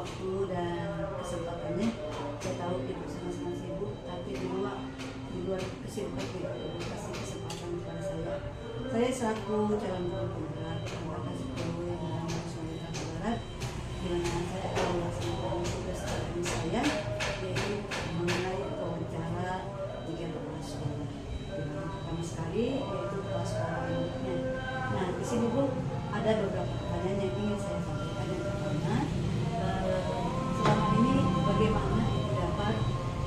waktu dan kesempatannya. Saya tahu Ibu sangat-sangat sibuk, tapi di luar kesibukan Ibu kasih kesempatan kepada saya. Saya selaku calon penggugat Angkatan 10 yang berada di Sumatera Barat, di mana saya akan melaksanakan tugas akademik saya, yaitu mengenai wawancara 13 sekolah. Pertama sekali yaitu kepala sekolah induknya. Nah, di sini Bu ada beberapa pertanyaan yang ingin saya sampaikan. Yang pertama, selama ini bagaimana Ibu dapat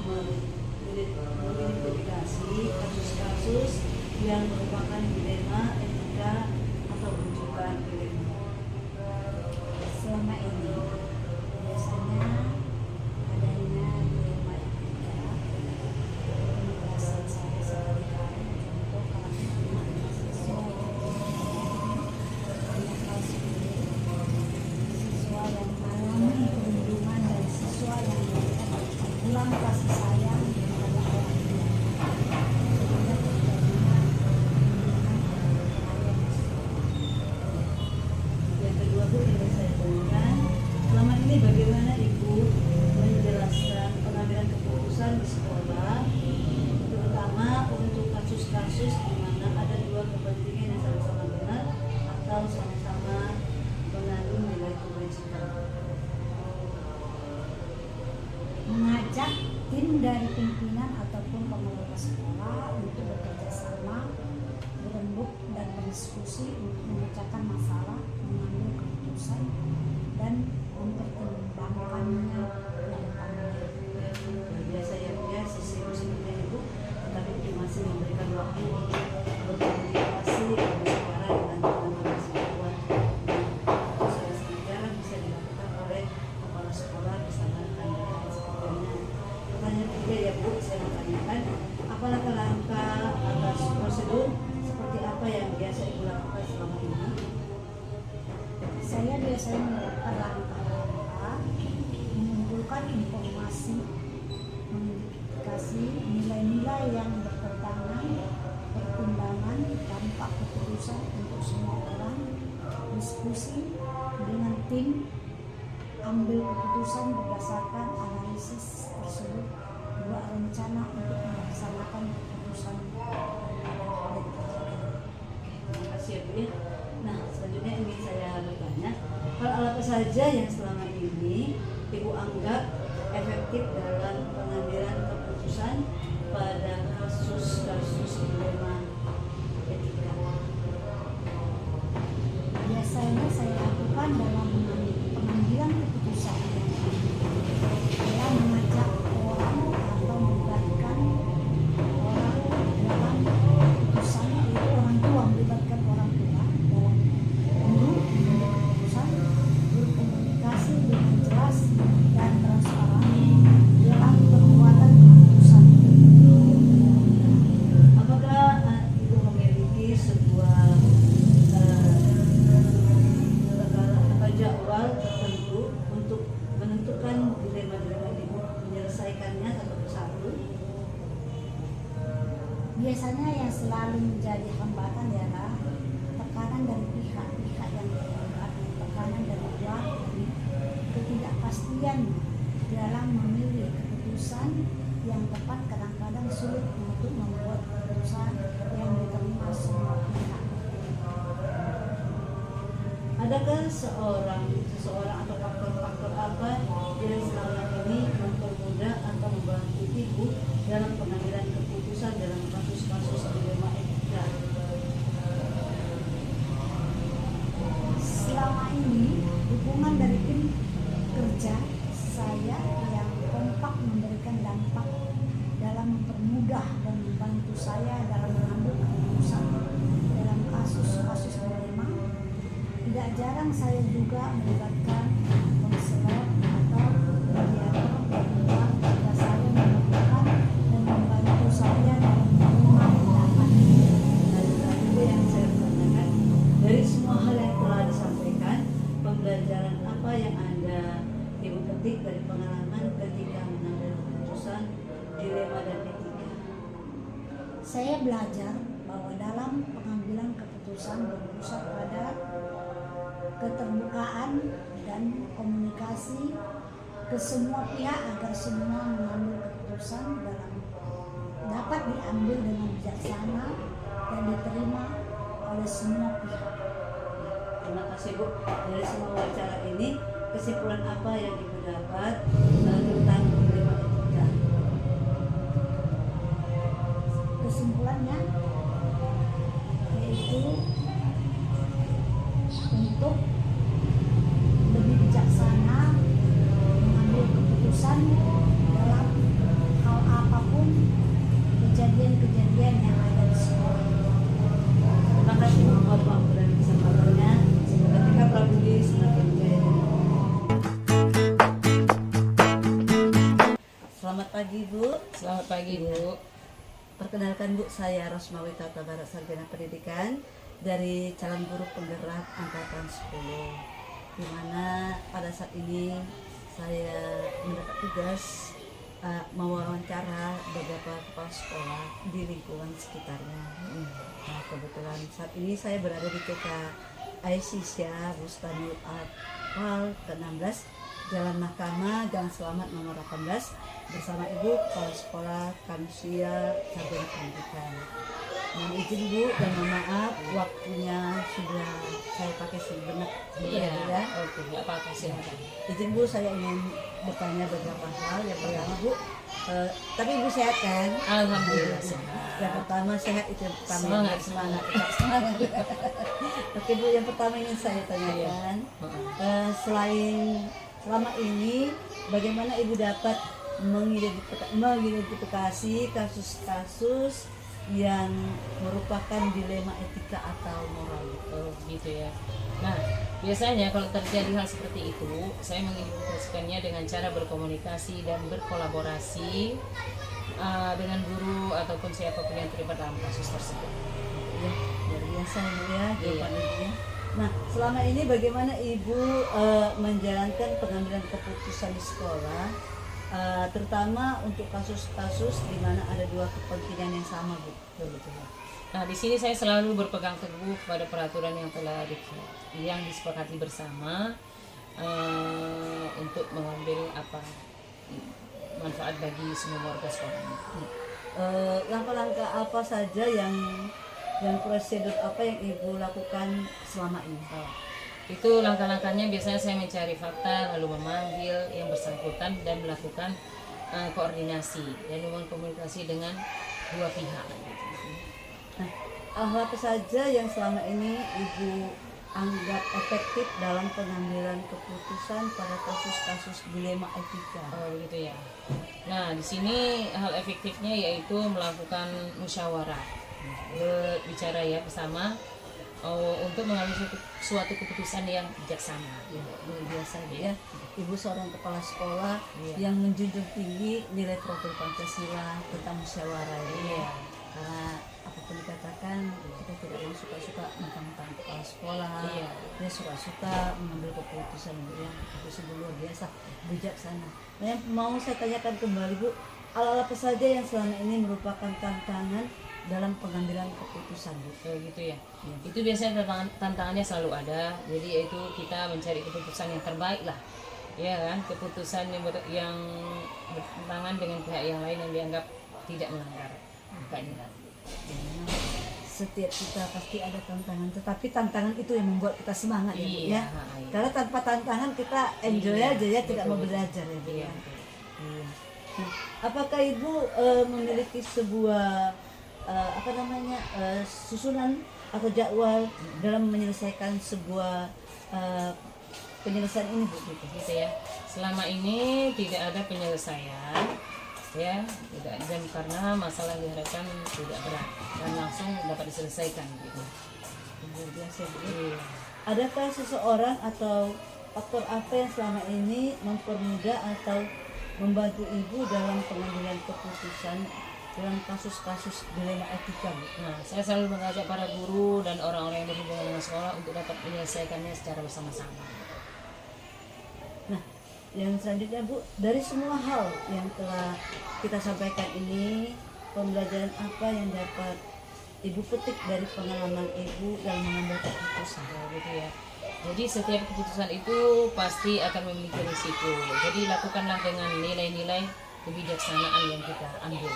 mengidentifikasi kasus-kasus yang merupakan dilema etika atau rujukan dilema? Selama ini biasanya adanya dilema etika penjelasan saya sekali-kali contoh kalau mahasiswa banyak kasus siswa yang mengalami perlindungan dan siswa yang mendapat kurang kasih sayang kepada orang tua sehingga terjadinya Yang kedua Bu, ingin saya tanyakan, selama ini bagaimana Ibu menjelaskan pengambilan keputusan di sekolah, terutama untuk kasus-kasus di mana ada dua kepentingan yang sama-sama benar atau sama-sama mengandung nilai kewajiban? mengajak tim dari pimpinan ataupun pengelola sekolah untuk bekerja sama, berembuk dan berdiskusi untuk memecahkan masalah, mengambil keputusan dan mempertimbangkannya ke depannya. Luar biasa ya Bu ya, sisi seperti Ibu, tetapi Ibu masih memberikan waktu untuk berkomunikasi berbicara dengan teman-teman siswa. Itu saya sangat jarang bisa dilakukan oleh kepala sekolah bersama rekan-rekan sekaliannya. Pertanyaan ketiga ya Bu, saya mau tanyakan, apa langkah-langkah atau prosedur seperti apa yang biasa Ibu lakukan selama ini? Saya biasanya melakukan langkah-langkah mengumpulkan informasi, mengidentifikasi nilai-nilai yang bertentangan, pertimbangan dampak keputusan untuk semua orang, diskusi dengan tim, ambil keputusan berdasarkan analisis tersebut, buat rencana untuk melaksanakan keputusan Terima kasih ya Bu ya. Nah, selanjutnya ingin saya bertanya, hal apa saja yang selama ini Ibu anggap efektif dalam pengambilan keputusan pada kasus-kasus dilema etika? biasanya saya lakukan dalam pengambilan keputusan saya mengajak orang atau melibatkan orang dalam keputusan, yaitu orang tua melibatkan orang tua dalam untuk mengambil keputusan, berkomunikasi dengan jelas dan transparan dalam perbuatan keputusan. Apakah Ibu memiliki sebuah atau jadwal tertentu untuk menentukan dilema-dilema Ibu, menyelesaikannya satu persatu? Biasanya yang selalu menjadi hambatan ialah tekanan dari pihak-pihak yang terlibat, tekanan dari pelaku, ketidakpastian dalam memilih keputusan yang tepat kadang-kadang sulit untuk membuat keputusan yang diterima semua pihak. Adakah seseorang atau faktor-faktor apa yang selama ini mempermudah atau membantu Ibu dalam pengambilan keputusan dalam kasus-kasus dilema etika? Selama ini dukungan dari tim kerja saya yang kompak memberikan dampak dalam mempermudah dan membantu saya dalam mengambil keputusan dalam kasus-kasus dilema. Tidak jarang saya juga melibatkan konselor atau mediator yang jika saya melakukan dan membantu saya dalam menerima pendapat. Itu yang saya tanyakan, dari semua hal yang telah disampaikan, pembelajaran apa yang Anda Ibu petik dari pengalaman ketika mengambil keputusan dilema dan etika? Saya belajar bahwa dalam pengambilan keputusan berpusat pada keterbukaan dan komunikasi ke semua pihak agar semua mengambil keputusan dapat diambil dengan bijaksana dan diterima oleh semua pihak. Terima kasih Bu. Dari semua wawancara ini, kesimpulan apa yang Ibu dapat tentang dilema etika? Kesimpulannya yaitu untuk lebih bijaksana mengambil keputusan dalam hal apapun kejadian-kejadian yang ada di sekolah. Terima kasih Bu buat waktu dan kesempatannya. Ketika Prabudi semakin jaya. Selamat pagi Bu. Selamat pagi Bu. Perkenalkan Bu, saya Rosmawi Tata Barat Sarjana Pendidikan dari calon guru penggerak angkatan 10, di mana pada saat ini saya mendapat tugas mewawancara beberapa kepala sekolah di lingkungan sekitarnya. Nah, kebetulan saat ini saya berada di TK Aisyah Bustanul Atfal ke-16, Jalan Mahkamah, Gang Selamat nomor 18, bersama Ibu Kepala Sekolah Kanusia Sarjana Pendidikan. Mohon izin Bu dan mohon maaf waktunya sudah saya pakai sebentar. Iya. Ya. Oke, nggak apa-apa silakan. Izin Bu, saya ingin bertanya beberapa hal. Yang pertama Bu, tapi Ibu sehat kan? Alhamdulillah sehat. Yang pertama sehat, itu yang pertama. Semangat. tetap semangat. Oke Bu, yang pertama ingin saya tanyakan, selama ini bagaimana Ibu dapat mengidentifikasi kasus-kasus yang merupakan dilema etika atau moral? Oh, gitu ya. Nah, biasanya kalau terjadi hal seperti itu, saya mengidentifikasikannya dengan cara berkomunikasi dan berkolaborasi dengan guru ataupun siapapun yang terlibat dalam kasus tersebut. Ya, luar biasa Ibu ya, jawaban Iya. Ibu ya. Nah, selama ini bagaimana Ibu menjalankan pengambilan keputusan di sekolah, terutama untuk kasus-kasus di mana ada dua kepentingan yang sama Bu? Begitu ya. Nah, di sini saya selalu berpegang teguh pada peraturan yang telah yang disepakati bersama untuk mengambil manfaat bagi semua warga sekolah. Langkah-langkah apa saja yang prosedur apa yang Ibu lakukan selama ini? Itu langkah-langkahnya biasanya saya mencari fakta, lalu memanggil yang bersangkutan dan melakukan koordinasi dan komunikasi dengan dua pihak. Nah, hal apa saja yang selama ini Ibu anggap efektif dalam pengambilan keputusan pada kasus-kasus dilema etika? Oh begitu ya. Nah di sini hal efektifnya yaitu melakukan musyawarah, bicara ya bersama untuk mengambil suatu keputusan yang bijaksana. Ya, luar biasa ya. Ibu seorang kepala sekolah Iya. yang menjunjung tinggi nilai profil Pancasila tentang musyawarah ini. Iya. Karena apapun dikatakan kita tidak mau suka-suka mentang-mentang kepala sekolah. Iya. Dia suka-suka mengambil keputusan yang itu sungguh luar biasa, bijaksana. Nah, yang mau saya tanyakan kembali Bu, hal apa saja yang selama ini merupakan tantangan dalam pengambilan keputusan Bu? Kayak gitu ya. Itu biasanya tantangannya selalu ada. Jadi yaitu kita mencari keputusan yang terbaik lah. Ya kan, keputusan yang bertentangan dengan pihak yang lain yang dianggap tidak melanggar keadilan. Setiap kita pasti ada tantangan, tetapi tantangan itu yang membuat kita semangat ya Bu Iya, ya. iya. Karena tanpa tantangan kita enjoy Iya, aja ya, tidak betul, mau betul. belajar ya Bu Iya, ya. betul. Iya. Nah, apakah Ibu memiliki sebuah susunan atau jadwal dalam menyelesaikan sebuah penyelesaian ini Bu? Gitu ya. Selama ini tidak ada penyelesaian, ya, tidak, dan karena masalah diharapkan tidak berat dan langsung dapat diselesaikan gitu. Luar biasa Bu. Iya. Adakah seseorang atau faktor apa yang selama ini mempermudah atau membantu Ibu dalam pengambilan keputusan dalam kasus-kasus dilema etika Bu? Nah, saya selalu mengajak para guru dan orang-orang yang berhubungan dengan sekolah untuk dapat menyelesaikannya secara bersama-sama. Nah, yang selanjutnya Bu, dari semua hal yang telah kita sampaikan ini, pembelajaran apa yang dapat Ibu petik dari pengalaman Ibu dalam mengambil keputusan? Gitu ya. Jadi setiap keputusan itu pasti akan memiliki risiko. Jadi lakukanlah dengan nilai-nilai kebijaksanaan yang kita ambil.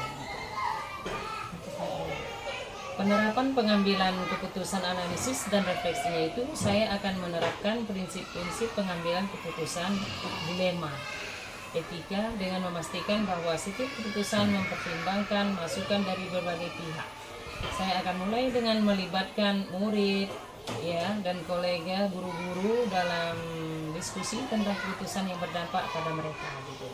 Penerapan pengambilan keputusan analisis dan refleksinya itu saya akan menerapkan prinsip-prinsip pengambilan keputusan dilema etika dengan memastikan bahwa setiap keputusan mempertimbangkan masukan dari berbagai pihak. Saya akan mulai dengan melibatkan murid ya dan kolega guru-guru dalam diskusi tentang keputusan yang berdampak pada mereka gitu.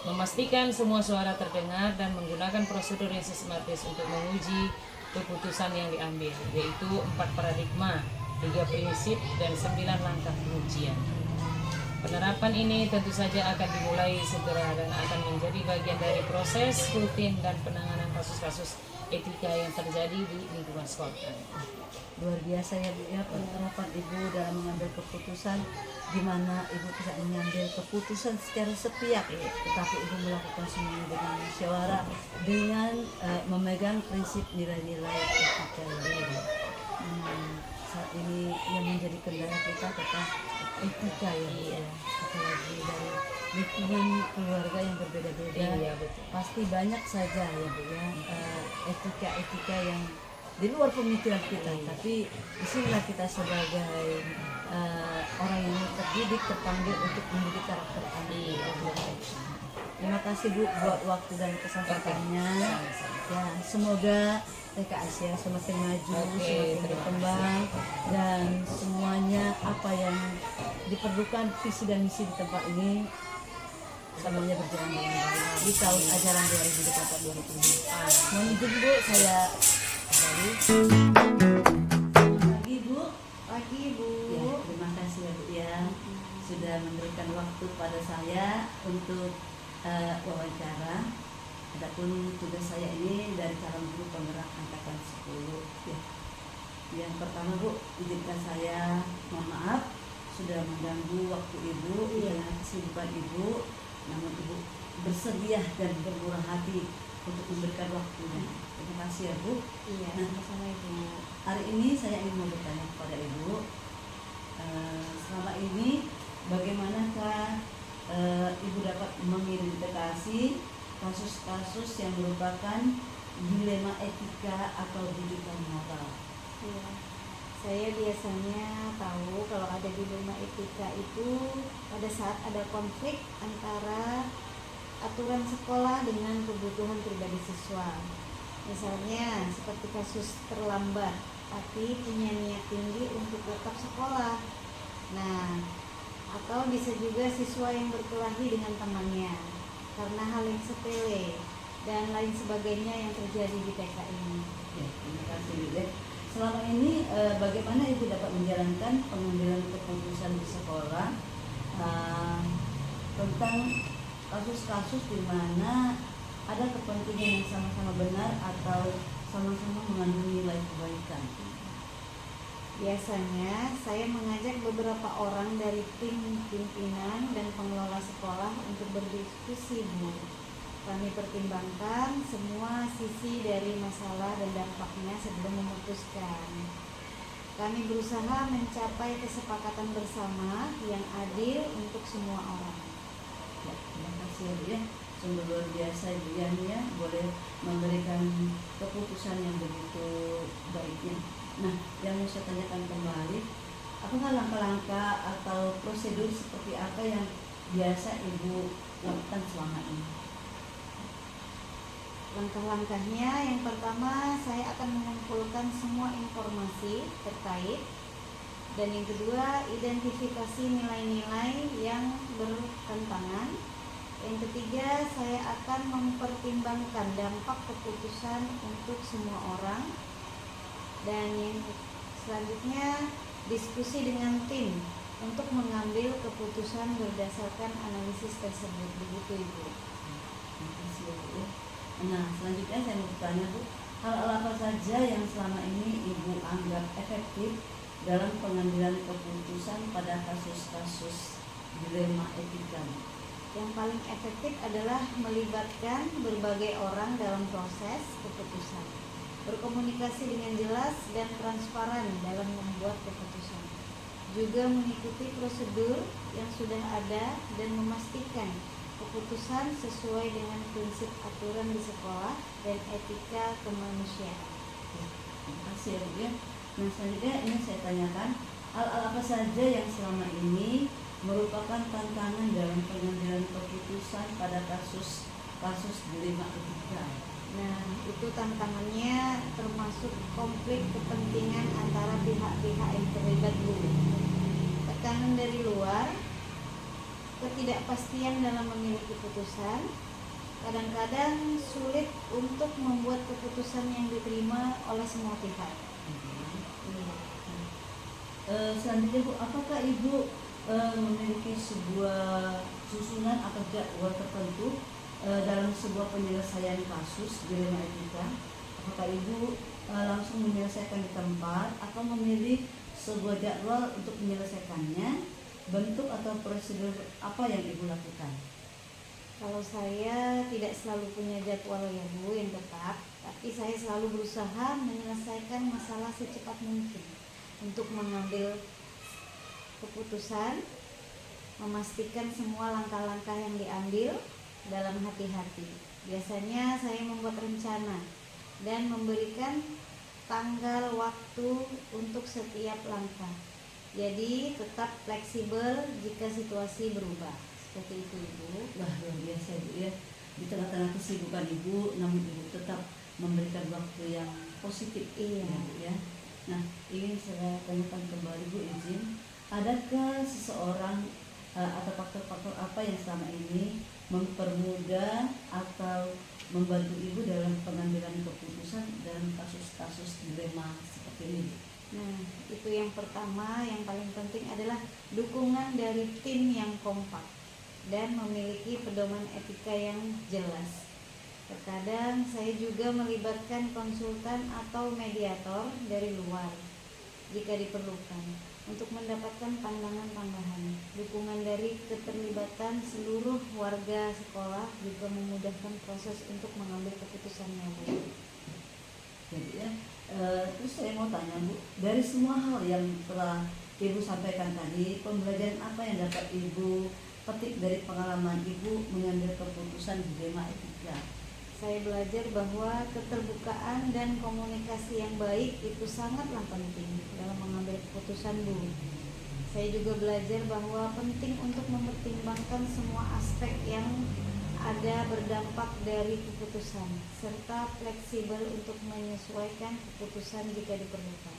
Memastikan semua suara terdengar dan menggunakan prosedur yang sistematis untuk menguji keputusan yang diambil, yaitu 4 paradigma, 3 prinsip, dan 9 langkah pengujian. Penerapan ini tentu saja akan dimulai segera dan akan menjadi bagian dari proses rutin dan penanganan kasus-kasus etika yang terjadi di lingkungan sekolah. Luar biasa ya Bu ya, penerapan Ibu dalam mengambil keputusan, di mana Ibu tidak mengambil keputusan secara sepihak, tetapi Ibu melakukan semuanya dengan musyawarah, dengan memegang prinsip nilai-nilai etika ini. Saat ini yang menjadi kendala kita tentang etika ya Bu ya, apalagi dari lingkungan keluarga yang berbeda-beda. Iya, betul. Pasti banyak saja ya Bu ya, etika-etika yang di luar pemikiran kita, tapi disinilah kita sebagai orang yang terdidik terpanggil untuk mendidik karakter anak. Terima kasih Bu buat waktu dan kesampatannya. Ya, semoga TKS ya semakin maju, semakin berkembang, dan semuanya apa yang diperlukan visi dan misi di tempat ini semuanya berjalan dengan baik di tahun ajaran 2024-2025. Mohon izin Bu, saya kembali. Pagi Bu. Pagi Bu. Ya, terima kasih ya Bu ya, sudah memberikan waktu pada saya untuk wawancara. Adapun tugas saya ini dari calon guru penggerak angkatan 10 ya. Yang pertama Bu, izinkan saya mohon maaf sudah mengganggu waktu Ibu dengan kesibukan Ibu, namun Ibu bersedia dan bermurah hati untuk memberikan waktunya. Terima kasih ya Bu. Iya, sama-sama Ibu. Hari ini saya ingin mau bertanya kepada Ibu, selama ini bagaimanakah Ibu dapat mengidentifikasi kasus-kasus yang merupakan dilema etika atau didikan moral? Iya. Saya biasanya tahu kalau ada dilema etika itu pada saat ada konflik antara aturan sekolah dengan kebutuhan pribadi siswa. Misalnya seperti kasus terlambat tapi punya niat tinggi untuk tetap sekolah. Nah, atau bisa juga siswa yang berkelahi dengan temannya karena hal yang sepele dan lain sebagainya yang terjadi di TK ini. Ya, terima kasih Bu ya. Selama ini bagaimana Ibu dapat menjalankan pengambilan keputusan di sekolah tentang kasus-kasus di mana ada kepentingan yang sama-sama benar atau sama-sama mengandung nilai kebaikan? Biasanya saya mengajak beberapa orang dari tim pimpinan dan pengelola sekolah untuk berdiskusi Bu. Kami pertimbangkan semua sisi dari masalah dan dampaknya sebelum memutuskan. Kami berusaha mencapai kesepakatan bersama yang adil untuk semua orang. Ya, terima kasih ya Bu ya. Sungguh luar biasa Ibu ya, boleh memberikan keputusan yang begitu baiknya. Nah, yang mau saya tanyakan kembali, apakah langkah-langkah atau prosedur seperti apa yang biasa Ibu lakukan selama ini? Langkah-langkahnya yang pertama saya akan mengumpulkan semua informasi terkait, dan yang kedua identifikasi nilai-nilai yang bertentangan. Yang ketiga saya akan mempertimbangkan dampak keputusan untuk semua orang, dan yang selanjutnya diskusi dengan tim untuk mengambil keputusan berdasarkan analisis tersebut. Begitu Ibu. Terima kasih ya Bu ya. Nah, selanjutnya saya mau bertanya Bu, hal apa saja yang selama ini Ibu anggap efektif dalam pengambilan keputusan pada kasus-kasus dilema etika? Yang paling efektif adalah melibatkan berbagai orang dalam proses keputusan, berkomunikasi dengan jelas dan transparan dalam membuat keputusan. juga mengikuti prosedur yang sudah ada dan memastikan keputusan sesuai dengan prinsip aturan di sekolah dan etika kemanusiaan. Terima kasih ya Bu ya. Nah selanjutnya ini saya tanyakan, hal-hal apa saja yang selama ini merupakan tantangan dalam pengambilan keputusan pada kasus dilema etika? Nah, itu tantangannya termasuk konflik kepentingan antara pihak-pihak yang terlibat dulu. Tekanan dari luar, ketidakpastian dalam memilih keputusan, kadang-kadang sulit untuk membuat keputusan yang diterima oleh semua pihak. Selanjutnya Bu, apakah Ibu memiliki sebuah susunan atau jadwal tertentu dalam sebuah penyelesaian kasus dilema etika? Apakah Ibu langsung menyelesaikan di tempat atau memilih sebuah jadwal untuk menyelesaikannya? Bentuk atau prosedur apa yang Ibu lakukan? Kalau saya tidak selalu punya jadwal ya Bu yang tetap, tapi saya selalu berusaha menyelesaikan masalah secepat mungkin untuk mengambil keputusan, memastikan semua langkah-langkah yang diambil dalam hati-hati. Biasanya saya membuat rencana dan memberikan tanggal waktu untuk setiap langkah. Jadi tetap fleksibel jika situasi berubah. Seperti itu Ibu. Wah luar biasa Bu ya. Di tengah-tengah kesibukan Ibu, namun Ibu tetap memberikan waktu yang positif. Iya. Ya, Bu ya. Nah ingin saya tanyakan kembali Bu, izin, adakah seseorang atau faktor-faktor apa yang selama ini mempermudah atau membantu Ibu dalam pengambilan keputusan dalam kasus-kasus dilema seperti ini? Nah, itu yang pertama, yang paling penting adalah dukungan dari tim yang kompak dan memiliki pedoman etika yang jelas. Terkadang saya juga melibatkan konsultan atau mediator dari luar jika diperlukan untuk mendapatkan pandangan tambahan. Dukungan dari keterlibatan seluruh warga sekolah juga memudahkan proses untuk mengambil keputusannya Bu. Jadi ya, terus saya mau tanya Bu, dari semua hal yang telah Ibu sampaikan tadi, pembelajaran apa yang dapat Ibu petik dari pengalaman Ibu mengambil keputusan dilema etika? Saya belajar bahwa keterbukaan dan komunikasi yang baik itu sangatlah penting dalam mengambil keputusan Bu. Saya juga belajar bahwa penting untuk mempertimbangkan semua aspek yang ada berdampak dari keputusan, serta fleksibel untuk menyesuaikan keputusan jika diperlukan.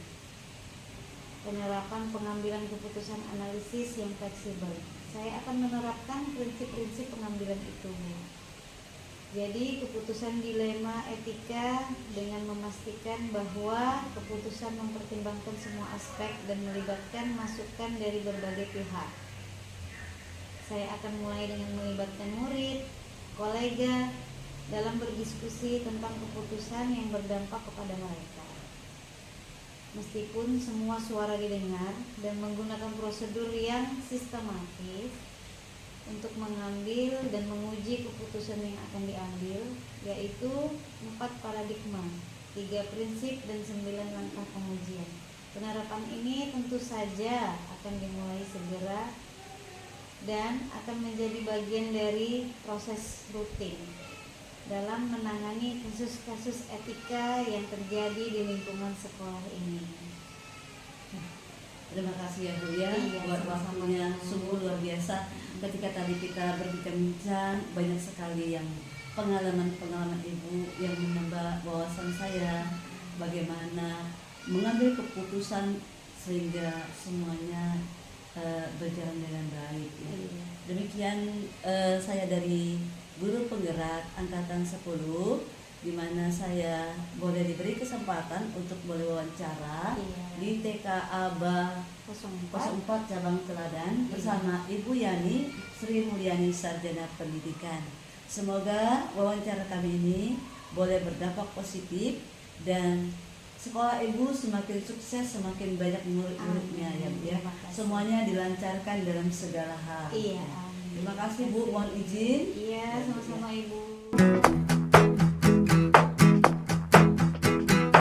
Penerapan pengambilan keputusan analisis yang fleksibel. Saya akan menerapkan prinsip-prinsip pengambilan itu. Jadi keputusan dilema etika dengan memastikan bahwa keputusan mempertimbangkan semua aspek dan melibatkan masukan dari berbagai pihak. Saya akan mulai dengan melibatkan murid, kolega dalam berdiskusi tentang keputusan yang berdampak kepada mereka. Meskipun semua suara didengar dan menggunakan prosedur yang sistematis untuk mengambil dan menguji keputusan yang akan diambil, yaitu 4 paradigma, 3 prinsip dan 9 langkah pengujian. Penerapan ini tentu saja akan dimulai segera dan akan menjadi bagian dari proses rutin dalam menangani kasus-kasus etika yang terjadi di lingkungan sekolah ini. Terima kasih ya Bu ya, Iya, buat sama-sama. waktunya, sungguh luar biasa. Ketika tadi kita berbincang, banyak sekali yang pengalaman-pengalaman Ibu yang menambah wawasan saya bagaimana mengambil keputusan sehingga semuanya berjalan dengan baik ya. Iya. Demikian saya dari Guru Penggerak Angkatan 10, di mana saya boleh diberi kesempatan untuk boleh wawancara Iya. di TKA BA 04 Cabang Teladan bersama Ibu Yani Sri Mulyani Sarjana Pendidikan. Semoga wawancara kami ini boleh berdampak positif dan sekolah Ibu semakin sukses, semakin banyak murid-muridnya ya Bu ya. Terima kasih. Semuanya dilancarkan dalam segala hal. Iya, amin. Terima kasih Bu, mohon izin. Iya, sama-sama Ibu.